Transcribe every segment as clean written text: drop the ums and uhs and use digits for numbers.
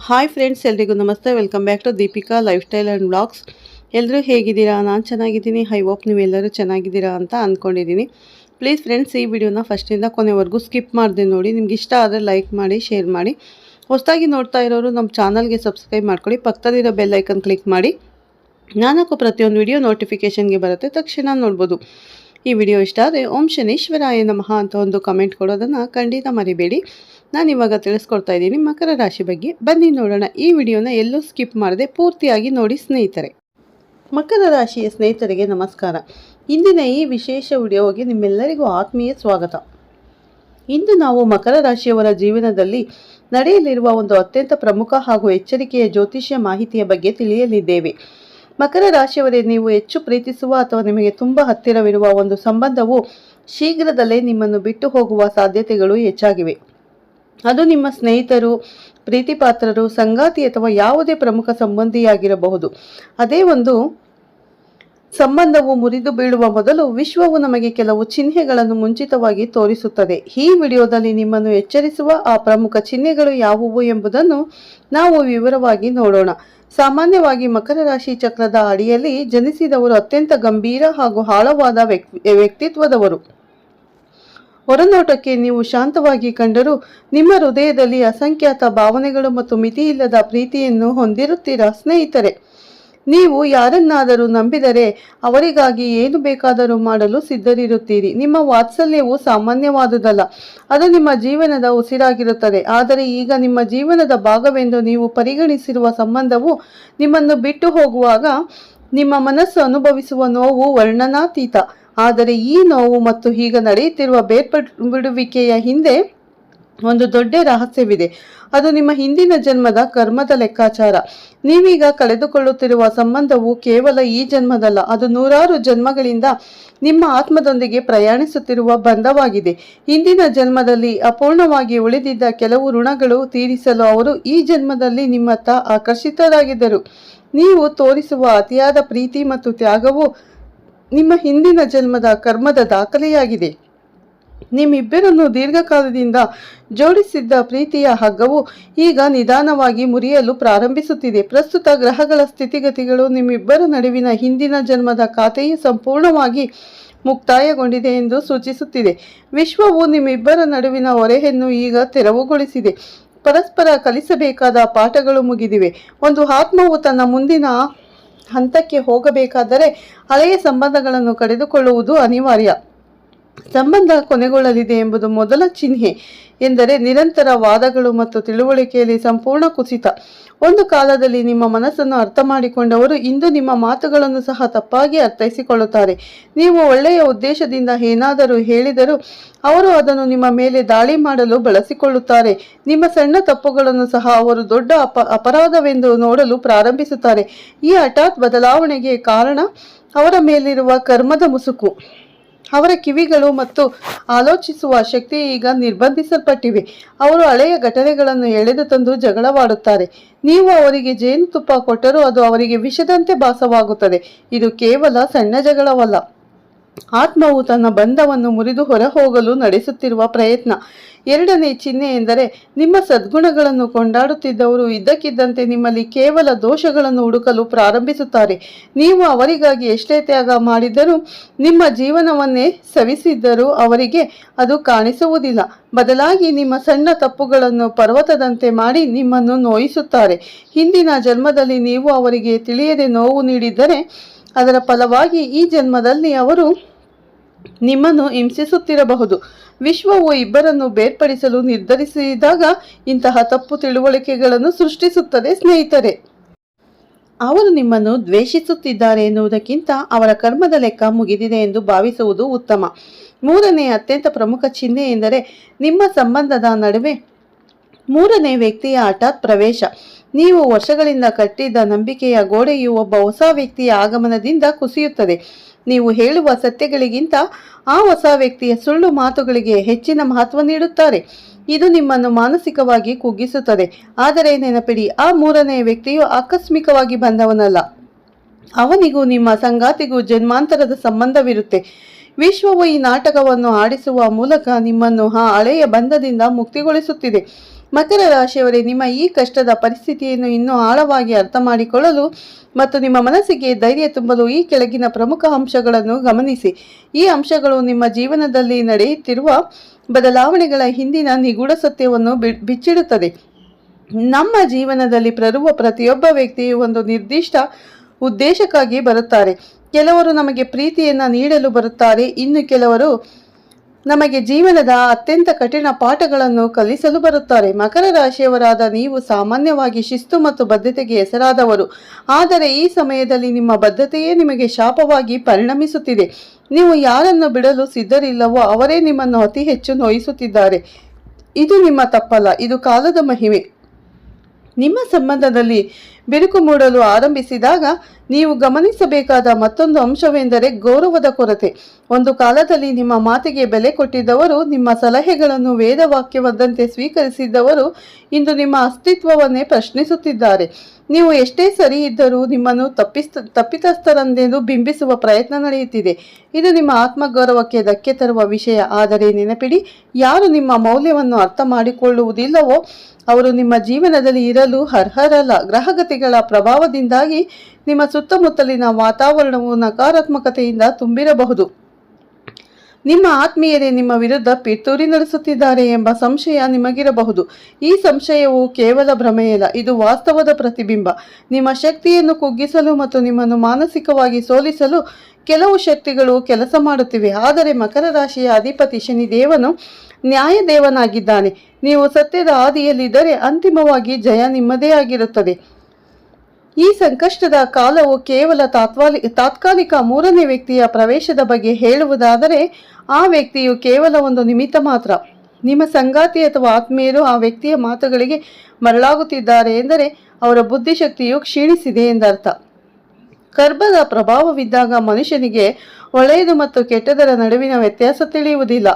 Hi friends, ಎಲ್ರಿಗೂ ನಮಸ್ತೆ. Welcome back to Deepika life style and vlogs. ಎಲ್ಲರೂ ಹೇಗಿದ್ದೀರಾ? ನಾನು ಚೆನ್ನಾಗಿದ್ದೀನಿ. ಐ ಹೋಪ್ ನೀವೆಲ್ಲರೂ ಚೆನ್ನಾಗಿದ್ದೀರಾ ಅಂತ ಅಂದ್ಕೊಂಡಿದ್ದೀನಿ. ಪ್ಲೀಸ್ ಫ್ರೆಂಡ್ಸ್, ಈ ವಿಡಿಯೋನ ಫಸ್ಟಿಂದ ಕೊನೆವರೆಗೂ ಸ್ಕಿಪ್ ಮಾಡಿದೆ ನೋಡಿ. ನಿಮ್ಗೆ ಇಷ್ಟ ಆದರೆ ಲೈಕ್ ಮಾಡಿ, ಶೇರ್ ಮಾಡಿ. ಹೊಸದಾಗಿ ನೋಡ್ತಾ ಇರೋರು ನಮ್ಮ ಚಾನಲ್ಗೆ ಸಬ್ಸ್ಕ್ರೈಬ್ ಮಾಡ್ಕೊಳ್ಳಿ. ಪಕ್ಕದಲ್ಲಿರೋ ಬೆಲ್ ಐಕನ್ ಕ್ಲಿಕ್ ಮಾಡಿ. ನಾಲ್ಕು ಪ್ರತಿಯೊಂದು ವಿಡಿಯೋ ನೋಟಿಫಿಕೇಷನ್ಗೆ ಬರುತ್ತೆ, ತಕ್ಷಣ ನೋಡ್ಬೋದು. ಈ ವಿಡಿಯೋ ಇಷ್ಟ ಆದರೆ ಓಂ ಶನೀಶ್ವರಾಯ ನಮಃ ಅಂತ ಒಂದು ಕಮೆಂಟ್ ಕೊಡೋದನ್ನು ಖಂಡಿತ ಮರಿಬೇಡಿ. ನಾನು ಇವಾಗ ತಿಳಿಸ್ಕೊಡ್ತಾ ಇದ್ದೀನಿ ಮಕರ ರಾಶಿ ಬಗ್ಗೆ. ಬನ್ನಿ ನೋಡೋಣ. ಈ ವಿಡಿಯೋನ ಎಲ್ಲೂ ಸ್ಕಿಪ್ ಮಾಡದೆ ಪೂರ್ತಿಯಾಗಿ ನೋಡಿ ಸ್ನೇಹಿತರೆ. ಮಕರ ರಾಶಿಯ ಸ್ನೇಹಿತರಿಗೆ ನಮಸ್ಕಾರ. ಇಂದಿನ ಈ ವಿಶೇಷ ವಿಡಿಯೋಗೆ ನಿಮ್ಮೆಲ್ಲರಿಗೂ ಆತ್ಮೀಯ ಸ್ವಾಗತ. ಇಂದು ನಾವು ಮಕರ ರಾಶಿಯವರ ಜೀವನದಲ್ಲಿ ನಡೆಯಲಿರುವ ಒಂದು ಅತ್ಯಂತ ಪ್ರಮುಖ ಹಾಗೂ ಎಚ್ಚರಿಕೆಯ ಜ್ಯೋತಿಷ್ಯ ಮಾಹಿತಿಯ ಬಗ್ಗೆ ತಿಳಿಯಲಿದ್ದೇವೆ. ಮಕರ ರಾಶಿಯವರೇ, ನೀವು ಹೆಚ್ಚು ಪ್ರೀತಿಸುವ ಅಥವಾ ನಿಮಗೆ ತುಂಬ ಹತ್ತಿರವಿರುವ ಒಂದು ಸಂಬಂಧವು ಶೀಘ್ರದಲ್ಲೇ ನಿಮ್ಮನ್ನು ಬಿಟ್ಟು ಹೋಗುವ ಸಾಧ್ಯತೆಗಳು ಹೆಚ್ಚಾಗಿವೆ. ಅದು ನಿಮ್ಮ ಸ್ನೇಹಿತರು, ಪ್ರೀತಿಪಾತ್ರರು, ಸಂಗಾತಿ ಅಥವಾ ಯಾವುದೇ ಪ್ರಮುಖ ಸಂಬಂಧಿಯಾಗಿರಬಹುದು. ಅದೇ ಒಂದು ಸಂಬಂಧವು ಮುರಿದು ಬೀಳುವ ಮೊದಲು ವಿಶ್ವವು ನಮಗೆ ಕೆಲವು ಚಿಹ್ನೆಗಳನ್ನು ಮುಂಚಿತವಾಗಿ ತೋರಿಸುತ್ತದೆ. ಈ ವಿಡಿಯೋದಲ್ಲಿ ನಿಮ್ಮನ್ನು ಎಚ್ಚರಿಸುವ ಆ ಪ್ರಮುಖ ಚಿಹ್ನೆಗಳು ಯಾವುವು ಎಂಬುದನ್ನು ನಾವು ವಿವರವಾಗಿ ನೋಡೋಣ. ಸಾಮಾನ್ಯವಾಗಿ ಮಕರ ರಾಶಿ ಚಕ್ರದ ಅಡಿಯಲ್ಲಿ ಜನಿಸಿದವರು ಅತ್ಯಂತ ಗಂಭೀರ ಹಾಗೂ ಆಳವಾದ ವ್ಯಕ್ತಿತ್ವದವರು. ಹೊರನೋಟಕ್ಕೆ ನೀವು ಶಾಂತವಾಗಿ ಕಂಡರೂ ನಿಮ್ಮ ಹೃದಯದಲ್ಲಿ ಅಸಂಖ್ಯಾತ ಭಾವನೆಗಳು ಮತ್ತು ಮಿತಿಯಿಲ್ಲದ ಪ್ರೀತಿಯನ್ನು ಹೊಂದಿರುತ್ತೀರಾ ಸ್ನೇಹಿತರೆ. ನೀವು ಯಾರನ್ನಾದರೂ ನಂಬಿದರೆ ಅವರಿಗಾಗಿ ಏನು ಬೇಕಾದರೂ ಮಾಡಲು ಸಿದ್ಧರಿರುತ್ತೀರಿ. ನಿಮ್ಮ ವಾತ್ಸಲ್ಯವು ಸಾಮಾನ್ಯವಾದುದಲ್ಲ, ಅದು ನಿಮ್ಮ ಜೀವನದ ಉಸಿರಾಗಿರುತ್ತದೆ. ಆದರೆ ಈಗ ನಿಮ್ಮ ಜೀವನದ ಭಾಗವೆಂದು ನೀವು ಪರಿಗಣಿಸಿರುವ ಸಂಬಂಧವು ನಿಮ್ಮನ್ನು ಬಿಟ್ಟು ಹೋಗುವಾಗ ನಿಮ್ಮ ಮನಸ್ಸು ಅನುಭವಿಸುವ ನೋವು ವರ್ಣನಾತೀತ. ಆದರೆ ಈ ನೋವು ಮತ್ತು ಈಗ ನಡೆಯುತ್ತಿರುವ ಬೇರ್ಪಡುವಿಕೆಯ ಹಿಂದೆ ಒಂದು ದೊಡ್ಡ ರಹಸ್ಯವಿದೆ. ಅದು ನಿಮ್ಮ ಹಿಂದಿನ ಜನ್ಮದ ಕರ್ಮದ ಲೆಕ್ಕಾಚಾರ. ನೀವೀಗ ಕಳೆದುಕೊಳ್ಳುತ್ತಿರುವ ಸಂಬಂಧವು ಕೇವಲ ಈ ಜನ್ಮದಲ್ಲ, ಅದು ನೂರಾರು ಜನ್ಮಗಳಿಂದ ನಿಮ್ಮ ಆತ್ಮದೊಂದಿಗೆ ಪ್ರಯಾಣಿಸುತ್ತಿರುವ ಬಂಧವಾಗಿದೆ. ಹಿಂದಿನ ಜನ್ಮದಲ್ಲಿ ಅಪೂರ್ಣವಾಗಿ ಉಳಿದಿದ್ದ ಕೆಲವು ಋಣಗಳು ತೀರಿಸಲು ಅವರು ಈ ಜನ್ಮದಲ್ಲಿ ನಿಮ್ಮತ್ತ ಆಕರ್ಷಿತರಾಗಿದ್ದರು. ನೀವು ತೋರಿಸುವ ಅತಿಯಾದ ಪ್ರೀತಿ ಮತ್ತು ತ್ಯಾಗವು ನಿಮ್ಮ ಹಿಂದಿನ ಜನ್ಮದ ಕರ್ಮದ ದಾಖಲೆಯಾಗಿದೆ. ನಿಮ್ಮಿಬ್ಬರನ್ನು ದೀರ್ಘಕಾಲದಿಂದ ಜೋಡಿಸಿದ್ದ ಪ್ರೀತಿಯ ಹಗ್ಗವು ಈಗ ನಿಧಾನವಾಗಿ ಮುರಿಯಲು ಪ್ರಾರಂಭಿಸುತ್ತಿದೆ. ಪ್ರಸ್ತುತ ಗ್ರಹಗಳ ಸ್ಥಿತಿಗತಿಗಳು ನಿಮ್ಮಿಬ್ಬರ ನಡುವಿನ ಹಿಂದಿನ ಜನ್ಮದ ಖಾತೆಯು ಸಂಪೂರ್ಣವಾಗಿ ಮುಕ್ತಾಯಗೊಂಡಿದೆ ಎಂದು ಸೂಚಿಸುತ್ತಿದೆ. ವಿಶ್ವವು ನಿಮ್ಮಿಬ್ಬರ ನಡುವಿನ ಹೊರೆಯನ್ನು ಈಗ ತೆರವುಗೊಳಿಸಿದೆ. ಪರಸ್ಪರ ಕಲಿಸಬೇಕಾದ ಪಾಠಗಳು ಮುಗಿದಿವೆ. ಒಂದು ಆತ್ಮವು ತನ್ನ ಮುಂದಿನ ಹಂತಕ್ಕೆ ಹೋಗಬೇಕಾದರೆ ಹಳೆಯ ಸಂಬಂಧಗಳನ್ನು ಕಡಿದುಕೊಳ್ಳುವುದು ಅನಿವಾರ್ಯ. ಸಂಬಂಧ ಕೊನೆಗೊಳ್ಳಲಿದೆ ಎಂಬುದು ಮೊದಲ ಚಿಹ್ನೆ ಎಂದರೆ ನಿರಂತರ ವಾದಗಳು ಮತ್ತು ತಿಳುವಳಿಕೆಯಲ್ಲಿ ಸಂಪೂರ್ಣ ಕುಸಿತ. ಒಂದು ಕಾಲದಲ್ಲಿ ನಿಮ್ಮ ಮನಸ್ಸನ್ನು ಅರ್ಥ ಮಾಡಿಕೊಂಡವರು ಇಂದು ನಿಮ್ಮ ಮಾತುಗಳನ್ನು ಸಹ ತಪ್ಪಾಗಿ ಅರ್ಥೈಸಿಕೊಳ್ಳುತ್ತಾರೆ. ನೀವು ಒಳ್ಳೆಯ ಉದ್ದೇಶದಿಂದ ಏನಾದರೂ ಹೇಳಿದರೂ ಅವರು ಅದನ್ನು ನಿಮ್ಮ ಮೇಲೆ ದಾಳಿ ಮಾಡಲು ಬಳಸಿಕೊಳ್ಳುತ್ತಾರೆ. ನಿಮ್ಮ ಸಣ್ಣ ತಪ್ಪುಗಳನ್ನು ಸಹ ಅವರು ದೊಡ್ಡ ಅಪರಾಧವೆಂದು ನೋಡಲು ಪ್ರಾರಂಭಿಸುತ್ತಾರೆ. ಈ ಹಠಾತ್ ಬದಲಾವಣೆಗೆ ಕಾರಣ ಅವರ ಮೇಲಿರುವ ಕರ್ಮದ ಮುಸುಕು. ಅವರ ಕಿವಿಗಳು ಮತ್ತು ಆಲೋಚಿಸುವ ಶಕ್ತಿ ಈಗ ನಿರ್ಬಂಧಿಸಲ್ಪಟ್ಟಿವೆ. ಅವರು ಹಳೆಯ ಘಟನೆಗಳನ್ನು ಎಳೆದು ತಂದು ಜಗಳವಾಡುತ್ತಾರೆ. ನೀವು ಅವರಿಗೆ ಜೇನುತುಪ್ಪ ಕೊಟ್ಟರೂ ಅದು ಅವರಿಗೆ ವಿಷದಂತೆ ಭಾಸವಾಗುತ್ತದೆ. ಇದು ಕೇವಲ ಸಣ್ಣ ಜಗಳವಲ್ಲ, ಆತ್ಮವು ತನ್ನ ಬಂಧವನ್ನು ಮುರಿದು ಹೊರಹೋಗಲು ನಡೆಸುತ್ತಿರುವ ಪ್ರಯತ್ನ. ಎರಡನೇ ಚಿಹ್ನೆ ಎಂದರೆ ನಿಮ್ಮ ಸದ್ಗುಣಗಳನ್ನು ಕೊಂಡಾಡುತ್ತಿದ್ದವರು ಇದ್ದಕ್ಕಿದ್ದಂತೆ ನಿಮ್ಮಲ್ಲಿ ಕೇವಲ ದೋಷಗಳನ್ನು ಹುಡುಕಲು ಪ್ರಾರಂಭಿಸುತ್ತಾರೆ. ನೀವು ಅವರಿಗಾಗಿ ಎಷ್ಟೇ ತ್ಯಾಗ ಮಾಡಿದರೂ, ನಿಮ್ಮ ಜೀವನವನ್ನೇ ಸವಿಸಿದ್ದರೂ ಅವರಿಗೆ ಅದು ಕಾಣಿಸುವುದಿಲ್ಲ. ಬದಲಾಗಿ ನಿಮ್ಮ ಸಣ್ಣ ತಪ್ಪುಗಳನ್ನು ಪರ್ವತದಂತೆ ಮಾಡಿ ನಿಮ್ಮನ್ನು ನೋಯಿಸುತ್ತಾರೆ. ಹಿಂದಿನ ಜನ್ಮದಲ್ಲಿ ನೀವು ಅವರಿಗೆ ತಿಳಿಯದೆ ನೋವು ನೀಡಿದ್ದರೆ ಅದರ ಫಲವಾಗಿ ಈ ಜನ್ಮದಲ್ಲಿ ಅವರು ನಿಮ್ಮನ್ನು ಹಿಂಸಿಸುತ್ತಿರಬಹುದು. ವಿಶ್ವವು ಇಬ್ಬರನ್ನು ಬೇರ್ಪಡಿಸಲು ನಿರ್ಧರಿಸಿದಾಗ ಇಂತಹ ತಪ್ಪು ತಿಳುವಳಿಕೆಗಳನ್ನು ಸೃಷ್ಟಿಸುತ್ತದೆ ಸ್ನೇಹಿತರೆ. ಅವರು ನಿಮ್ಮನ್ನು ದ್ವೇಷಿಸುತ್ತಿದ್ದಾರೆ ಎನ್ನುವುದಕ್ಕಿಂತ ಅವರ ಕರ್ಮದ ಲೆಕ್ಕ ಮುಗಿದಿದೆ ಎಂದು ಭಾವಿಸುವುದು ಉತ್ತಮ. ಮೂರನೇ ಅತ್ಯಂತ ಪ್ರಮುಖ ಚಿಹ್ನೆ ಎಂದರೆ ನಿಮ್ಮ ಸಂಬಂಧದ ನಡುವೆ ಮೂರನೇ ವ್ಯಕ್ತಿಯ ಹಠಾತ್ ಪ್ರವೇಶ. ನೀವು ವರ್ಷಗಳಿಂದ ಕಟ್ಟಿದ್ದ ನಂಬಿಕೆಯ ಗೋಡೆಯು ಒಬ್ಬ ಹೊಸ ವ್ಯಕ್ತಿಯ ಆಗಮನದಿಂದ ಕುಸಿಯುತ್ತದೆ. ನೀವು ಹೇಳುವ ಸತ್ಯಗಳಿಗಿಂತ ಆ ಹೊಸ ವ್ಯಕ್ತಿಯ ಸುಳ್ಳು ಮಾತುಗಳಿಗೆ ಹೆಚ್ಚಿನ ಮಹತ್ವ ನೀಡುತ್ತಾರೆ. ಇದು ನಿಮ್ಮನ್ನು ಮಾನಸಿಕವಾಗಿ ಕುಗ್ಗಿಸುತ್ತದೆ. ಆದರೆ ನೆನಪಿಡಿ, ಆ ಮೂರನೇ ವ್ಯಕ್ತಿಯು ಆಕಸ್ಮಿಕವಾಗಿ ಬಂದವನಲ್ಲ. ಅವನಿಗೂ ನಿಮ್ಮ ಸಂಗಾತಿಗೂ ಜನ್ಮಾಂತರದ ಸಂಬಂಧವಿರುತ್ತೆ. ವಿಶ್ವವು ಈ ನಾಟಕವನ್ನು ಆಡಿಸುವ ಮೂಲಕ ನಿಮ್ಮನ್ನು ಆ ಹಳೆಯ ಬಂಧದಿಂದ ಮುಕ್ತಿಗೊಳಿಸುತ್ತಿದೆ. ಮಕರ ರಾಶಿಯವರೇ, ನಿಮ್ಮ ಈ ಕಷ್ಟದ ಪರಿಸ್ಥಿತಿಯನ್ನು ಇನ್ನೂ ಆಳವಾಗಿ ಅರ್ಥ ಮಾಡಿಕೊಳ್ಳಲು ಮತ್ತು ನಿಮ್ಮ ಮನಸ್ಸಿಗೆ ಧೈರ್ಯ ತುಂಬಲು ಈ ಕೆಳಗಿನ ಪ್ರಮುಖ ಅಂಶಗಳನ್ನು ಗಮನಿಸಿ. ಈ ಅಂಶಗಳು ನಿಮ್ಮ ಜೀವನದಲ್ಲಿ ನಡೆಯುತ್ತಿರುವ ಬದಲಾವಣೆಗಳ ಹಿಂದಿನ ನಿಗೂಢ ಸತ್ಯವನ್ನು ಬಿಚ್ಚಿಡುತ್ತದೆ. ನಮ್ಮ ಜೀವನದಲ್ಲಿ ಬರುವ ಪ್ರತಿಯೊಬ್ಬ ವ್ಯಕ್ತಿಯು ಒಂದು ನಿರ್ದಿಷ್ಟ ಉದ್ದೇಶಕ್ಕಾಗಿ ಬರುತ್ತಾರೆ. ಕೆಲವರು ನಮಗೆ ಪ್ರೀತಿಯನ್ನು ನೀಡಲು ಬರುತ್ತಾರೆ, ಇನ್ನು ಕೆಲವರು ನಮಗೆ ಜೀವನದ ಅತ್ಯಂತ ಕಠಿಣ ಪಾಠಗಳನ್ನು ಕಲಿಸಲು ಬರುತ್ತಾರೆ. ಮಕರ ರಾಶಿಯವರಾದ ನೀವು ಸಾಮಾನ್ಯವಾಗಿ ಶಿಸ್ತು ಮತ್ತು ಬದ್ಧತೆಗೆ ಹೆಸರಾದವರು, ಆದರೆ ಈ ಸಮಯದಲ್ಲಿ ನಿಮ್ಮ ಬದ್ಧತೆಯೇ ನಿಮಗೆ ಶಾಪವಾಗಿ ಪರಿಣಮಿಸುತ್ತಿದೆ. ನೀವು ಯಾರನ್ನು ಬಿಡಲು ಸಿದ್ಧರಿಲ್ಲವೋ ಅವರೇ ನಿಮ್ಮನ್ನು ಅತಿ ಹೆಚ್ಚು ನೋಯಿಸುತ್ತಿದ್ದಾರೆ. ಇದು ನಿಮ್ಮ ತಪ್ಪಲ್ಲ, ಇದು ಕಾಲದ ಮಹಿಮೆ. ನಿಮ್ಮ ಸಂಬಂಧದಲ್ಲಿ ಬಿರುಕು ಮೂಡಲು ಆರಂಭಿಸಿದಾಗ ನೀವು ಗಮನಿಸಬೇಕಾದ ಮತ್ತೊಂದು ಅಂಶವೆಂದರೆ ಗೌರವದ ಕೊರತೆ. ಒಂದು ಕಾಲದಲ್ಲಿ ನಿಮ್ಮ ಮಾತಿಗೆ ಬೆಲೆ ಕೊಟ್ಟಿದ್ದವರು, ನಿಮ್ಮ ಸಲಹೆಗಳನ್ನು ವೇದವಾಕ್ಯವಾದಂತೆ ಸ್ವೀಕರಿಸಿದ್ದವರು ಇಂದು ನಿಮ್ಮ ಅಸ್ತಿತ್ವವನ್ನೇ ಪ್ರಶ್ನಿಸುತ್ತಿದ್ದಾರೆ. ನೀವು ಎಷ್ಟೇ ಸರಿ ಇದ್ದರೂ ನಿಮ್ಮನ್ನು ತಪ್ಪಿತಸ್ಥರೆಂದು ಬಿಂಬಿಸುವ ಪ್ರಯತ್ನ ನಡೆಯುತ್ತಿದೆ. ಇದು ನಿಮ್ಮ ಆತ್ಮಗೌರವಕ್ಕೆ ಧಕ್ಕೆ ತರುವ ವಿಷಯ. ಆದರೆ ನೆನಪಿಡಿ, ಯಾರು ನಿಮ್ಮ ಮೌಲ್ಯವನ್ನು ಅರ್ಥ ಮಾಡಿಕೊಳ್ಳುವುದಿಲ್ಲವೋ ಅವರು ನಿಮ್ಮ ಜೀವನದಲ್ಲಿ ಇರಲು ಅರ್ಹರಲ್ಲ. ಗ್ರಹಗತಿಗಳ ಪ್ರಭಾವದಿಂದಾಗಿ ನಿಮ್ಮ ಸುತ್ತಮುತ್ತಲಿನ ವಾತಾವರಣವು ನಕಾರಾತ್ಮಕತೆಯಿಂದ ತುಂಬಿರಬಹುದು. ನಿಮ್ಮ ಆತ್ಮೀಯರೇ ನಿಮ್ಮ ವಿರುದ್ಧ ಪಿತೂರಿ ನಡೆಸುತ್ತಿದ್ದಾರೆ ಎಂಬ ಸಂಶಯ ನಿಮಗಿರಬಹುದು. ಈ ಸಂಶಯವು ಕೇವಲ ಭ್ರಮೆಯಲ್ಲ, ಇದು ವಾಸ್ತವದ ಪ್ರತಿಬಿಂಬ. ನಿಮ್ಮ ಶಕ್ತಿಯನ್ನು ಕುಗ್ಗಿಸಲು ಮತ್ತು ನಿಮ್ಮನ್ನು ಮಾನಸಿಕವಾಗಿ ಸೋಲಿಸಲು ಕೆಲವು ಶಕ್ತಿಗಳು ಕೆಲಸ ಮಾಡುತ್ತಿವೆ. ಆದರೆ ಮಕರ ರಾಶಿಯ ಅಧಿಪತಿ ಶನಿದೇವನು ನ್ಯಾಯದೇವನಾಗಿದ್ದಾನೆ. ನೀವು ಸತ್ಯದ ಹಾದಿಯಲ್ಲಿದ್ದರೆ ಅಂತಿಮವಾಗಿ ಜಯ ನಿಮ್ಮದೇ ಆಗಿರುತ್ತದೆ. ಈ ಸಂಕಷ್ಟದ ಕಾಲವು ಕೇವಲ ತಾತ್ಕಾಲಿಕ ಮೂರನೇ ವ್ಯಕ್ತಿಯ ಪ್ರವೇಶದ ಬಗ್ಗೆ ಹೇಳುವುದಾದರೆ ಆ ವ್ಯಕ್ತಿಯು ಕೇವಲ ಒಂದು ನಿಮಿತ್ತ ಮಾತ್ರ. ನಿಮ್ಮ ಸಂಗಾತಿ ಅಥವಾ ಆತ್ಮೀಯರು ಆ ವ್ಯಕ್ತಿಯ ಮಾತುಗಳಿಗೆ ಮರಳಾಗುತ್ತಿದ್ದಾರೆ ಎಂದರೆ ಅವರ ಬುದ್ಧಿಶಕ್ತಿಯು ಕ್ಷೀಣಿಸಿದೆ ಎಂದರ್ಥ. ಗರ್ಭದ ಪ್ರಭಾವವಿದ್ದಾಗ ಮನುಷ್ಯನಿಗೆ ಒಳ್ಳೆಯದು ಮತ್ತು ಕೆಟ್ಟದರ ನಡುವಿನ ವ್ಯತ್ಯಾಸ ತಿಳಿಯುವುದಿಲ್ಲ.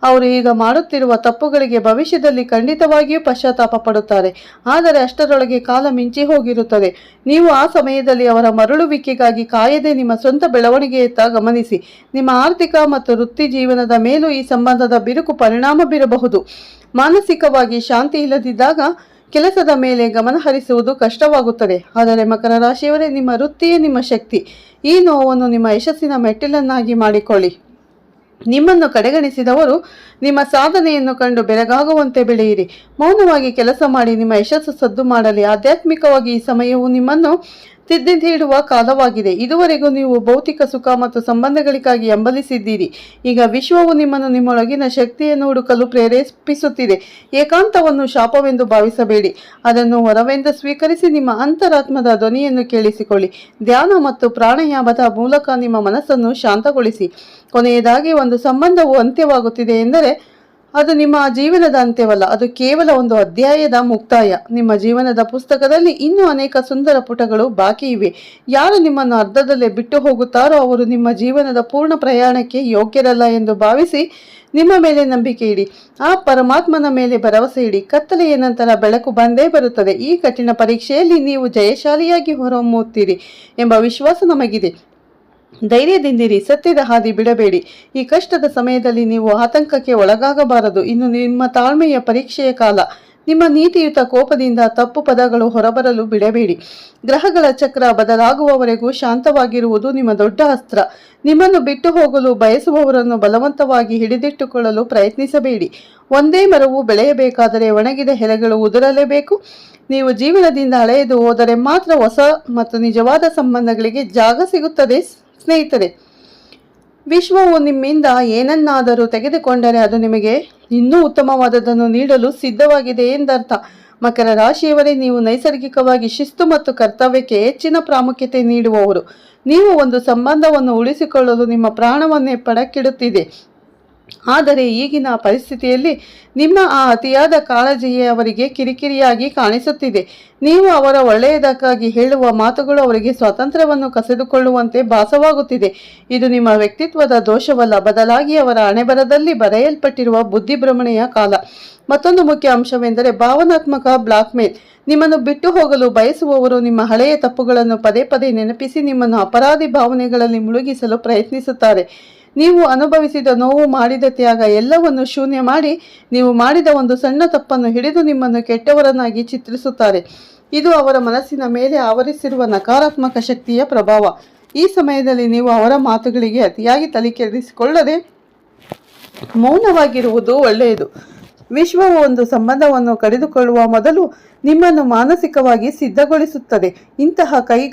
ಅವರು ಈಗ ಮಾಡುತ್ತಿರುವ ತಪ್ಪುಗಳಿಗೆ ಭವಿಷ್ಯದಲ್ಲಿ ಖಂಡಿತವಾಗಿಯೂ ಪಶ್ಚಾತ್ತಾಪ ಪಡುತ್ತಾರೆ. ಆದರೆ ಅಷ್ಟರೊಳಗೆ ಕಾಲ ಮಿಂಚಿ ಹೋಗಿರುತ್ತದೆ. ನೀವು ಆ ಸಮಯದಲ್ಲಿ ಅವರ ಮರಳುವಿಕೆಗಾಗಿ ಕಾಯದೆ ನಿಮ್ಮ ಸ್ವಂತ ಬೆಳವಣಿಗೆಯತ್ತ ಗಮನಿಸಿ. ನಿಮ್ಮ ಆರ್ಥಿಕ ಮತ್ತು ವೃತ್ತಿ ಜೀವನದ ಮೇಲೂ ಈ ಸಂಬಂಧದ ಬಿರುಕು ಪರಿಣಾಮ ಬೀರಬಹುದು. ಮಾನಸಿಕವಾಗಿ ಶಾಂತಿ ಇಲ್ಲದಿದ್ದಾಗ ಕೆಲಸದ ಮೇಲೆ ಗಮನ ಹರಿಸುವುದು ಕಷ್ಟವಾಗುತ್ತದೆ. ಆದರೆ ಮಕರ ರಾಶಿಯವರೇ, ನಿಮ್ಮ ವೃತ್ತಿಯೇ ನಿಮ್ಮ ಶಕ್ತಿ. ಈ ನೋವನ್ನು ನಿಮ್ಮ ಯಶಸ್ಸಿನ ಮೆಟ್ಟಿಲನ್ನಾಗಿ ಮಾಡಿಕೊಳ್ಳಿ. ನಿಮ್ಮನ್ನು ಕಡೆಗಣಿಸಿದವರು ನಿಮ್ಮ ಸಾಧನೆಯನ್ನು ಕಂಡು ಬೆರಗಾಗುವಂತೆ ಬೆಳೆಯಿರಿ. ಮೌನವಾಗಿ ಕೆಲಸ ಮಾಡಿ ನಿಮ್ಮ ಯಶಸ್ಸು ಸದ್ದು ಮಾಡಲಿ. ಆಧ್ಯಾತ್ಮಿಕವಾಗಿ ಈ ಸಮಯವು ನಿಮ್ಮನ್ನು ತಿದ್ದಿಡುವ ಕಾಲವಾಗಿದೆ. ಇದುವರೆಗೂ ನೀವು ಭೌತಿಕ ಸುಖ ಮತ್ತು ಸಂಬಂಧಗಳಿಗಾಗಿ ಹಂಬಲಿಸಿದ್ದೀರಿ. ಈಗ ವಿಶ್ವವು ನಿಮ್ಮನ್ನು ನಿಮ್ಮೊಳಗಿನ ಶಕ್ತಿಯನ್ನು ಹುಡುಕಲು ಪ್ರೇರೇಪಿಸುತ್ತಿದೆ. ಏಕಾಂತವನ್ನು ಶಾಪವೆಂದು ಭಾವಿಸಬೇಡಿ, ಅದನ್ನು ವರವೆಂದು ಸ್ವೀಕರಿಸಿ ನಿಮ್ಮ ಅಂತರಾತ್ಮದ ಧ್ವನಿಯನ್ನು ಕೇಳಿಸಿಕೊಳ್ಳಿ. ಧ್ಯಾನ ಮತ್ತು ಪ್ರಾಣಾಯಾಮದ ಮೂಲಕ ನಿಮ್ಮ ಮನಸ್ಸನ್ನು ಶಾಂತಗೊಳಿಸಿ. ಕೊನೆಯದಾಗಿ, ಒಂದು ಸಂಬಂಧವು ಅಂತ್ಯವಾಗುತ್ತಿದೆ ಎಂದರೆ ಅದು ನಿಮ್ಮ ಜೀವನದ ಅಂತ್ಯವಲ್ಲ, ಅದು ಕೇವಲ ಒಂದು ಅಧ್ಯಾಯದ ಮುಕ್ತಾಯ. ನಿಮ್ಮ ಜೀವನದ ಪುಸ್ತಕದಲ್ಲಿ ಇನ್ನೂ ಅನೇಕ ಸುಂದರ ಪುಟಗಳು ಬಾಕಿ ಇವೆ. ಯಾರು ನಿಮ್ಮನ್ನು ಅರ್ಧದಲ್ಲೇ ಬಿಟ್ಟು ಹೋಗುತ್ತಾರೋ ಅವರು ನಿಮ್ಮ ಜೀವನದ ಪೂರ್ಣ ಪ್ರಯಾಣಕ್ಕೆ ಯೋಗ್ಯರಲ್ಲ ಎಂದು ಭಾವಿಸಿ ನಿಮ್ಮ ಮೇಲೆ ನಂಬಿಕೆ ಇಡಿ. ಆ ಪರಮಾತ್ಮನ ಮೇಲೆ ಭರವಸೆ ಇಡಿ. ಕತ್ತಲೆಯ ನಂತರ ಬೆಳಕು ಬಂದೇ ಬರುತ್ತದೆ. ಈ ಕಠಿಣ ಪರೀಕ್ಷೆಯಲ್ಲಿ ನೀವು ಜಯಶಾಲಿಯಾಗಿ ಹೊರಹೊಮ್ಮುತ್ತೀರಿ ಎಂಬ ವಿಶ್ವಾಸ ನಮಗಿದೆ. ಧೈರ್ಯದಿಂದಿರಿ, ಸತ್ಯದ ಹಾದಿ ಬಿಡಬೇಡಿ. ಈ ಕಷ್ಟದ ಸಮಯದಲ್ಲಿ ನೀವು ಆತಂಕಕ್ಕೆ ಒಳಗಾಗಬಾರದು. ಇನ್ನು ನಿಮ್ಮ ತಾಳ್ಮೆಯ ಪರೀಕ್ಷೆಯ ಕಾಲ. ನಿಮ್ಮ ನೀತಿಯುತ ಕೋಪದಿಂದ ತಪ್ಪು ಪದಗಳು ಹೊರಬರಲು ಬಿಡಬೇಡಿ. ಗ್ರಹಗಳ ಚಕ್ರ ಬದಲಾಗುವವರೆಗೂ ಶಾಂತವಾಗಿರುವುದು ನಿಮ್ಮ ದೊಡ್ಡ ಅಸ್ತ್ರ. ನಿಮ್ಮನ್ನು ಬಿಟ್ಟು ಹೋಗಲು ಬಯಸುವವರನ್ನು ಬಲವಂತವಾಗಿ ಹಿಡಿದಿಟ್ಟುಕೊಳ್ಳಲು ಪ್ರಯತ್ನಿಸಬೇಡಿ. ಒಂದೇ ಮರವು ಬೆಳೆಯಬೇಕಾದರೆ ಒಣಗಿದ ಎಲೆಗಳು ಉದುರಲೇಬೇಕು. ನೀವು ಜೀವನದಿಂದ ಹಳೆಯದು ಹೋದರೆ ಮಾತ್ರ ಹೊಸ ಮತ್ತು ನಿಜವಾದ ಸಂಬಂಧಗಳಿಗೆ ಜಾಗ ಸಿಗುತ್ತದೆ. ಸ್ನೇಹಿತರೆ, ವಿಶ್ವವು ನಿಮ್ಮಿಂದ ಏನನ್ನಾದರೂ ತೆಗೆದುಕೊಂಡರೆ ಅದು ನಿಮಗೆ ಇನ್ನೂ ಉತ್ತಮವಾದದನ್ನು ನೀಡಲು ಸಿದ್ಧವಾಗಿದೆ ಎಂದರ್ಥ. ಮಕರ ರಾಶಿಯವರೇ, ನೀವು ನೈಸರ್ಗಿಕವಾಗಿ ಶಿಸ್ತು ಮತ್ತು ಕರ್ತವ್ಯಕ್ಕೆ ಹೆಚ್ಚಿನ ಪ್ರಾಮುಖ್ಯತೆ ನೀಡುವವರು. ನೀವು ಒಂದು ಸಂಬಂಧವನ್ನು ಉಳಿಸಿಕೊಳ್ಳಲು ನಿಮ್ಮ ಪ್ರಾಣವನ್ನೇ ಪಣಕ್ಕಿಡುತ್ತಿದೆ. ಆದರೆ ಈಗಿನ ಪರಿಸ್ಥಿತಿಯಲ್ಲಿ ನಿಮ್ಮ ಆ ಅತಿಯಾದ ಕಾಳಜಿಯೇ ಅವರಿಗೆ ಕಿರಿಕಿರಿಯಾಗಿ ಕಾಣಿಸುತ್ತಿದೆ. ನೀವು ಅವರ ಒಳ್ಳೆಯದಕ್ಕಾಗಿ ಹೇಳುವ ಮಾತುಗಳು ಅವರಿಗೆ ಸ್ವಾತಂತ್ರ್ಯವನ್ನು ಕಸಿದುಕೊಳ್ಳುವಂತೆ ಭಾಸವಾಗುತ್ತಿದೆ. ಇದು ನಿಮ್ಮ ವ್ಯಕ್ತಿತ್ವದ ದೋಷವಲ್ಲ, ಬದಲಾಗಿ ಅವರ ಹಣೆಬರದಲ್ಲಿ ಬರೆಯಲ್ಪಟ್ಟಿರುವ ಬುದ್ಧಿಭ್ರಮಣೆಯ ಕಾಲ. ಮತ್ತೊಂದು ಮುಖ್ಯ ಅಂಶವೆಂದರೆ ಭಾವನಾತ್ಮಕ ಬ್ಲಾಕ್ಮೇಲ್. ನಿಮ್ಮನ್ನು ಬಿಟ್ಟು ಹೋಗಲು ಬಯಸುವವರು ನಿಮ್ಮ ಹಳೆಯ ತಪ್ಪುಗಳನ್ನು ಪದೇ ಪದೇ ನೆನಪಿಸಿ ನಿಮ್ಮನ್ನು ಅಪರಾಧಿ ಭಾವನೆಗಳಲ್ಲಿ ಮುಳುಗಿಸಲು ಪ್ರಯತ್ನಿಸುತ್ತಾರೆ. ನೀವು ಅನುಭವಿಸಿದ ನೋವು, ಮಾಡಿದ ತ್ಯಾಗ ಎಲ್ಲವನ್ನು ಶೂನ್ಯ ಮಾಡಿ ನೀವು ಮಾಡಿದ ಒಂದು ಸಣ್ಣ ತಪ್ಪನ್ನು ಹಿಡಿದು ನಿಮ್ಮನ್ನು ಕೆಟ್ಟವರನ್ನಾಗಿ ಚಿತ್ರಿಸುತ್ತಾರೆ. ಇದು ಅವರ ಮನಸ್ಸಿನ ಮೇಲೆ ಆವರಿಸಿರುವ ನಕಾರಾತ್ಮಕ ಶಕ್ತಿಯ ಪ್ರಭಾವ. ಈ ಸಮಯದಲ್ಲಿ ನೀವು ಅವರ ಮಾತುಗಳಿಗೆ ಅತಿಯಾಗಿ ತಲೆ ಕೆಡಿಸಿಕೊಳ್ಳದೆ ಮೌನವಾಗಿರುವುದು ಒಳ್ಳೆಯದು. ವಿಶ್ವವು ಒಂದು ಸಂಬಂಧವನ್ನು ಕಡಿದುಕೊಳ್ಳುವ ಮೊದಲು ನಿಮ್ಮನ್ನು ಮಾನಸಿಕವಾಗಿ ಸಿದ್ಧಗೊಳಿಸುತ್ತದೆ. ಇಂತಹ ಕಹಿ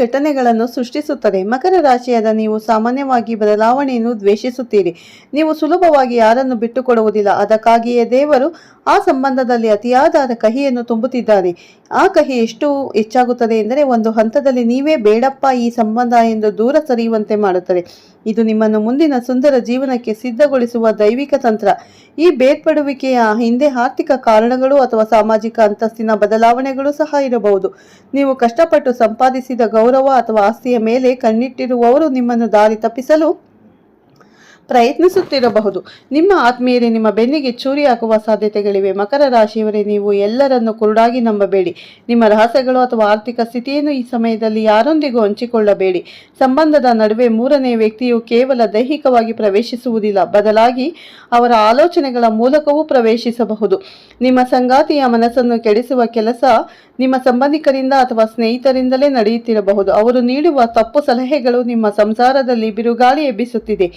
ಘಟನೆಗಳನ್ನು ಸೃಷ್ಟಿಸುತ್ತದೆ. ಮಕರ ರಾಶಿಯಾದ ನೀವು ಸಾಮಾನ್ಯವಾಗಿ ಬದಲಾವಣೆಯನ್ನು ದ್ವೇಷಿಸುತ್ತೀರಿ. ನೀವು ಸುಲಭವಾಗಿ ಯಾರನ್ನು ಬಿಟ್ಟುಕೊಡುವುದಿಲ್ಲ. ಅದಕ್ಕಾಗಿಯೇ ದೇವರು ಆ ಸಂಬಂಧದಲ್ಲಿ ಅತಿಯಾದ ಕಹಿಯನ್ನು ತುಂಬುತ್ತಿದ್ದಾನೆ. ಆ ಕಹಿ ಎಷ್ಟು ಹೆಚ್ಚಾಗುತ್ತದೆ ಎಂದರೆ ಒಂದು ಹಂತದಲ್ಲಿ ನೀವೇ ಬೇಡಪ್ಪ ಈ ಸಂಬಂಧ ಎಂದು ದೂರ ಸರಿಯುವಂತೆ ಮಾಡುತ್ತದೆ. ಇದು ನಿಮ್ಮನ್ನು ಮುಂದಿನ ಸುಂದರ ಜೀವನಕ್ಕೆ ಸಿದ್ಧಗೊಳಿಸುವ ದೈವಿಕ ತಂತ್ರ. ಈ ಬೇರ್ಪಡುವಿಕೆಯ ಹಿಂದೆ ಆರ್ಥಿಕ ಕಾರಣಗಳು ಅಥವಾ ಸಾಮಾಜಿಕ ಅಂತಸ್ತಿನ ಬದಲಾವಣೆಗಳು ಸಹ ಇರಬಹುದು. ನೀವು ಕಷ್ಟಪಟ್ಟು ಸಂಪಾದಿಸಿದ ಗೌರವ ಅಥವಾ ಆಸ್ತಿಯ ಮೇಲೆ ಕಣ್ಣಿಟ್ಟಿರುವವರು ನಿಮ್ಮನ್ನು ದಾರಿ ತಪ್ಪಿಸಲು ಪ್ರಯತ್ನಿಸುತ್ತಿರಬಹುದು. ನಿಮ್ಮ ಆತ್ಮೀಯರೇ ನಿಮ್ಮ ಬೆನ್ನಿಗೆ ಚೂರಿ ಹಾಕುವ ಸಾಧ್ಯತೆಗಳಿವೆ. ಮಕರ ರಾಶಿಯವರೇ, ನೀವು ಎಲ್ಲರನ್ನು ಕುರುಡಾಗಿ ನಂಬಬೇಡಿ. ನಿಮ್ಮ ರಹಸ್ಯಗಳು ಅಥವಾ ಆರ್ಥಿಕ ಸ್ಥಿತಿಯನ್ನು ಈ ಸಮಯದಲ್ಲಿ ಯಾರೊಂದಿಗೂ ಹಂಚಿಕೊಳ್ಳಬೇಡಿ. ಸಂಬಂಧದ ನಡುವೆ ಮೂರನೇ ವ್ಯಕ್ತಿಯು ಕೇವಲ ದೈಹಿಕವಾಗಿ ಪ್ರವೇಶಿಸುವುದಿಲ್ಲ, ಬದಲಾಗಿ ಅವರ ಆಲೋಚನೆಗಳ ಮೂಲಕವೂ ಪ್ರವೇಶಿಸಬಹುದು. ನಿಮ್ಮ ಸಂಗಾತಿಯ ಮನಸ್ಸನ್ನು ಕೆಡಿಸುವ ಕೆಲಸ ನಿಮ್ಮ ಸಂಬಂಧಿಕರಿಂದ ಅಥವಾ ಸ್ನೇಹಿತರಿಂದಲೇ ನಡೆಯುತ್ತಿರಬಹುದು. ಅವರು ನೀಡುವ ತಪ್ಪು ಸಲಹೆಗಳು ನಿಮ್ಮ ಸಂಸಾರದಲ್ಲಿ ಬಿರುಗಾಳಿ ಎಬ್ಬಿಸುತ್ತಿದೆ.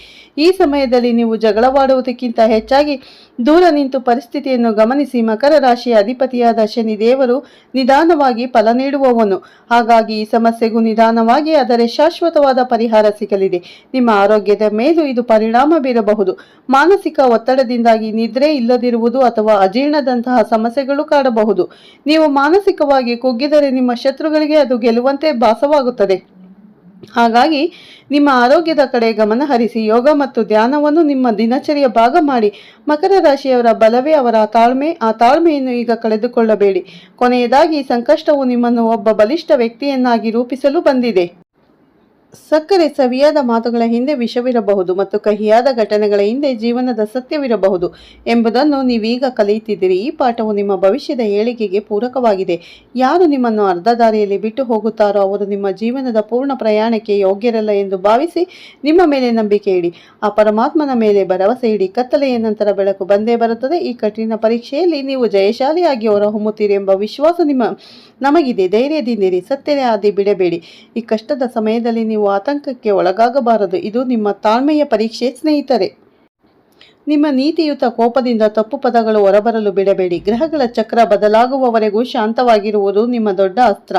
ಈ ಸಮಯದಲ್ಲಿ ನೀವು ಜಗಳವಾಡುವುದಕ್ಕಿಂತ ಹೆಚ್ಚಾಗಿ ದೂರ ನಿಂತು ಪರಿಸ್ಥಿತಿಯನ್ನು ಗಮನಿಸಿ. ಮಕರ ರಾಶಿಯ ಅಧಿಪತಿಯಾದ ಶನಿ ದೇವರು ನಿಧಾನವಾಗಿ ಫಲ ನೀಡುವವನು. ಹಾಗಾಗಿ ಈ ಸಮಸ್ಯೆಗೂ ನಿಧಾನವಾಗಿ ಆದರೆ ಶಾಶ್ವತವಾದ ಪರಿಹಾರ ಸಿಗಲಿದೆ. ನಿಮ್ಮ ಆರೋಗ್ಯದ ಮೇಲೂ ಇದು ಪರಿಣಾಮ ಬೀರಬಹುದು. ಮಾನಸಿಕ ಒತ್ತಡದಿಂದಾಗಿ ನಿದ್ರೆ ಇಲ್ಲದಿರುವುದು ಅಥವಾ ಅಜೀರ್ಣದಂತಹ ಸಮಸ್ಯೆಗಳು ಕಾಡಬಹುದು. ನೀವು ಮಾನಸಿಕವಾಗಿ ಕುಗ್ಗಿದರೆ ನಿಮ್ಮ ಶತ್ರುಗಳಿಗೆ ಅದು ಗೆಲ್ಲುವಂತೆ ಭಾಸವಾಗುತ್ತದೆ. ಹಾಗಾಗಿ ನಿಮ್ಮ ಆರೋಗ್ಯದ ಕಡೆ ಗಮನ ಹರಿಸಿ. ಯೋಗ ಮತ್ತು ಧ್ಯಾನವನ್ನು ನಿಮ್ಮ ದಿನಚರಿಯ ಭಾಗ ಮಾಡಿ. ಮಕರ ರಾಶಿಯವರ ಬಲವೇ ಅವರ ತಾಳ್ಮೆ. ಆ ತಾಳ್ಮೆಯನ್ನು ಈಗ ಕಳೆದುಕೊಳ್ಳಬೇಡಿ. ಕೊನೆಯದಾಗಿ ಸಂಕಷ್ಟವು ನಿಮ್ಮನ್ನು ಒಬ್ಬ ಬಲಿಷ್ಠ ವ್ಯಕ್ತಿಯನ್ನಾಗಿ ರೂಪಿಸಲು ಬಂದಿದೆ. ಸಕ್ಕರೆ ಸವಿಯಾದ ಮಾತುಗಳ ಹಿಂದೆ ವಿಷವಿರಬಹುದು ಮತ್ತು ಕಹಿಯಾದ ಘಟನೆಗಳ ಹಿಂದೆ ಜೀವನದ ಸತ್ಯವಿರಬಹುದು ಎಂಬುದನ್ನು ನೀವೀಗ ಕಲಿಯುತ್ತಿದ್ದೀರಿ. ಈ ಪಾಠವು ನಿಮ್ಮ ಭವಿಷ್ಯದ ಏಳಿಗೆಗೆ ಪೂರಕವಾಗಿದೆ. ಯಾರು ನಿಮ್ಮನ್ನು ಅರ್ಧ ದಾರಿಯಲ್ಲಿ ಬಿಟ್ಟು ಹೋಗುತ್ತಾರೋ ಅವರು ನಿಮ್ಮ ಜೀವನದ ಪೂರ್ಣ ಪ್ರಯಾಣಕ್ಕೆ ಯೋಗ್ಯರಲ್ಲ ಎಂದು ಭಾವಿಸಿ ನಿಮ್ಮ ಮೇಲೆ ನಂಬಿಕೆ ಇಡಿ. ಆ ಪರಮಾತ್ಮನ ಮೇಲೆ ಭರವಸೆ ಇಡಿ. ಕತ್ತಲೆಯ ನಂತರ ಬೆಳಕು ಬಂದೇ ಬರುತ್ತದೆ. ಈ ಕಠಿಣ ಪರೀಕ್ಷೆಯಲ್ಲಿ ನೀವು ಜಯಶಾಲಿಯಾಗಿ ಹೊರಹೊಮ್ಮುತ್ತೀರಿ ಎಂಬ ವಿಶ್ವಾಸ ನಮಗಿದೆ. ಧೈರ್ಯದಿಂದಿರಿ. ಸತ್ಯದ ಹಾದಿ ಬಿಡಬೇಡಿ. ಈ ಕಷ್ಟದ ಸಮಯದಲ್ಲಿ ನೀವು ಆತಂಕಕ್ಕೆ ಒಳಗಾಗಬಾರದು. ಇದು ನಿಮ್ಮ ತಾಳ್ಮೆಯ ಪರೀಕ್ಷೆ. ಸ್ನೇಹಿತರೆ, ನಿಮ್ಮ ನೀತಿಯುತ ಕೋಪದಿಂದ ತಪ್ಪು ಪದಗಳು ಹೊರಬರಲು ಬಿಡಬೇಡಿ. ಗ್ರಹಗಳ ಚಕ್ರ ಬದಲಾಗುವವರೆಗೂ ಶಾಂತವಾಗಿರುವುದು ನಿಮ್ಮ ದೊಡ್ಡ ಅಸ್ತ್ರ.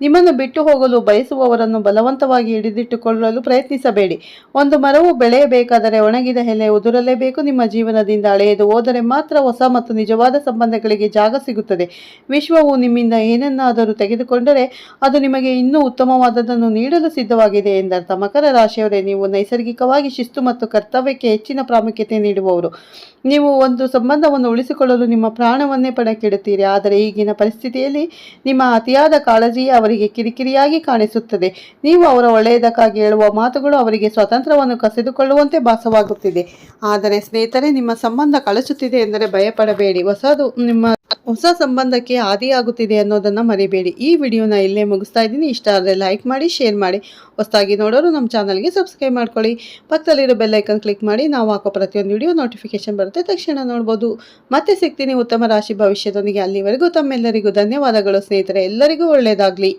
ನಿಮ್ಮನ್ನು ಬಿಟ್ಟು ಹೋಗಲು ಬಯಸುವವರನ್ನು ಬಲವಂತವಾಗಿ ಹಿಡಿದಿಟ್ಟುಕೊಳ್ಳಲು ಪ್ರಯತ್ನಿಸಬೇಡಿ. ಒಂದು ಮರವು ಬೆಳೆಯಬೇಕಾದರೆ ಒಣಗಿದ ಎಲೆ ಉದುರಲೇಬೇಕು. ನಿಮ್ಮ ಜೀವನದಿಂದ ಅಳೆಯದು ಹೋದರೆ ಮಾತ್ರ ಹೊಸ ಮತ್ತು ನಿಜವಾದ ಸಂಬಂಧಗಳಿಗೆ ಜಾಗ ಸಿಗುತ್ತದೆ. ವಿಶ್ವವು ನಿಮ್ಮಿಂದ ಏನನ್ನಾದರೂ ತೆಗೆದುಕೊಂಡರೆ ಅದು ನಿಮಗೆ ಇನ್ನೂ ಉತ್ತಮವಾದದನ್ನು ನೀಡಲು ಸಿದ್ಧವಾಗಿದೆ ಎಂದರ್ಥ. ಮಕರ ರಾಶಿಯವರೇ, ನೀವು ನೈಸರ್ಗಿಕವಾಗಿ ಶಿಸ್ತು ಮತ್ತು ಕರ್ತವ್ಯಕ್ಕೆ ಹೆಚ್ಚಿನ ಪ್ರಾಮುಖ್ಯತೆ ನೀಡುವವರು. ನೀವು ಒಂದು ಸಂಬಂಧವನ್ನು ಉಳಿಸಿಕೊಳ್ಳಲು ನಿಮ್ಮ ಪ್ರಾಣವನ್ನೇ ಪಣಕ್ಕಿಡುತ್ತೀರಿ. ಆದರೆ ಈಗಿನ ಪರಿಸ್ಥಿತಿಯಲ್ಲಿ ನಿಮ್ಮ ಅತಿಯಾದ ಕಾಳಜಿ ಅವರಿಗೆ ಕಿರಿಕಿರಿಯಾಗಿ ಕಾಣಿಸುತ್ತದೆ. ನೀವು ಅವರ ಒಳ್ಳೆಯದಕ್ಕಾಗಿ ಹೇಳುವ ಮಾತುಗಳು ಅವರಿಗೆ ಸ್ವಾತಂತ್ರ್ಯವನ್ನು ಕಸಿದುಕೊಳ್ಳುವಂತೆ ಭಾಸವಾಗುತ್ತಿದೆ. ಆದರೆ ಸ್ನೇಹಿತರೆ, ನಿಮ್ಮ ಸಂಬಂಧ ಕಳಚುತ್ತಿದೆ ಎಂದರೆ ಭಯಪಡಬೇಡಿ. ಹೊಸ ಸಂಬಂಧಕ್ಕೆ ಆದಿಯಾಗುತ್ತಿದೆ ಅನ್ನೋದನ್ನು ಮರಿಬೇಡಿ. ಈ ವಿಡಿಯೋನ ಇಲ್ಲೇ ಮುಗಿಸ್ತಾ ಇದ್ದೀನಿ. ಇಷ್ಟ ಆದರೆ ಲೈಕ್ ಮಾಡಿ, ಶೇರ್ ಮಾಡಿ. ಹೊಸದಾಗಿ ನೋಡೋರು ನಮ್ಮ ಚಾನಲ್ಗೆ ಸಬ್ಸ್ಕ್ರೈಬ್ ಮಾಡ್ಕೊಳ್ಳಿ. ಪಕ್ಕದಲ್ಲಿರೋ ಬೆಲ್ ಐಕನ್ ಕ್ಲಿಕ್ ಮಾಡಿ. ನಾವು ಹಾಕೋ ಪ್ರತಿಯೊಂದು ವಿಡಿಯೋ ನೋಟಿಫಿಕೇಶನ್ ಬರುತ್ತೆ, ತಕ್ಷಣ ನೋಡ್ಬೋದು. ಮತ್ತೆ ಸಿಗ್ತೀನಿ ಉತ್ತಮ ರಾಶಿ ಭವಿಷ್ಯದೊಂದಿಗೆ. ಅಲ್ಲಿವರೆಗೂ ತಮ್ಮೆಲ್ಲರಿಗೂ ಧನ್ಯವಾದಗಳು ಸ್ನೇಹಿತರೆ. ಎಲ್ಲರಿಗೂ ಒಳ್ಳೆಯದಾಗಲಿ.